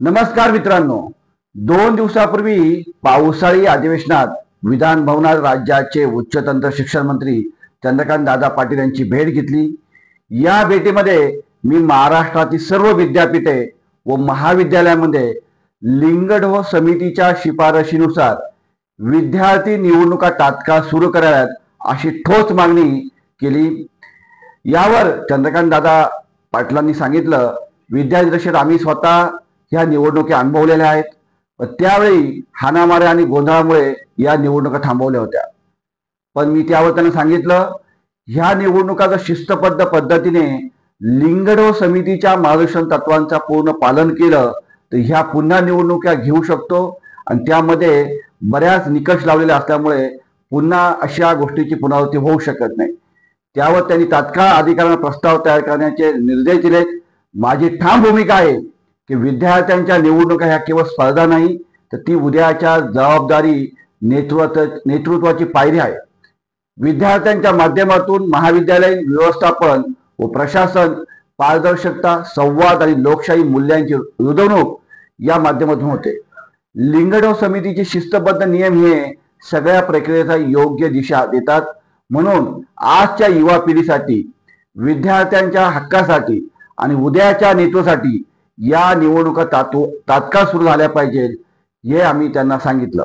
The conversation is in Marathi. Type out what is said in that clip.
नमस्कार मित्रांनो, 2 दिवसापूर्वी पावसाळी अधिवेशनात विधान भवनात राज्याचे उच्चतंत्र शिक्षण मंत्री चंद्रकांत दादा पाटील यांची भेट घेतली। या भेटीमध्ये मी महाराष्ट्रातील सर्व विद्यापीठे व महाविद्यालयामध्ये लिंगढो समितीच्या शिफारशीनुसार विद्यार्थी निवडणुका तात्काळ सुरू कराव्यात अशी ठोस मागणी केली। यावर चंद्रकांत दादा पाटलांनी सांगितलं, विद्यार्थी दशेत आम्ही स्वतः ह्या निवडणुका अनुभवलेल्या आहेत व त्यावेळी हाणामारी आणि गोंधळामुळे या निवडणुका थांबवल्या होत्या। पण मी त्यावर त्यांना सांगितलं, ह्या निवडणुका जर शिस्तबद्ध पद्धतीने लिंगढो समितीच्या मार्गदर्शन तत्वांचा पूर्ण पालन केलं तर ह्या पुन्हा निवडणुका घेऊ शकतो आणि त्यामध्ये बऱ्याच निकष लावलेले असल्यामुळे पुन्हा अशा गोष्टीची पुनरावृत्ती होऊ शकत नाही। त्यावर त्यांनी तात्काळ अधिकाऱ्यांना प्रस्ताव तयार करण्याचे निर्देश दिले। माझी ठाम भूमिका आहे की विद्यार्थ्यांच्या निवडणुका ह्या केवळ स्पर्धा नाही तर ती उद्याच्या जबाबदारी नेतृत्वाची पायरी आहे। विद्यार्थ्यांच्या माध्यमातून महाविद्यालयीन व्यवस्थापन व प्रशासन पारदर्शकता, संवाद आणि लोकशाही मूल्यांची रुजवणूक या माध्यमातून होते। लिंगढो समितीचे शिस्तबद्ध नियम हे सगळ्या प्रक्रियेचा योग्य दिशा देतात। म्हणून आजच्या युवा पिढीसाठी, विद्यार्थ्यांच्या हक्कासाठी आणि उद्याच्या नेतृत्वासाठी या निवडणुका तात्काळ सुरू झाल्या पाहिजेत हे आम्ही त्यांना सांगितलं।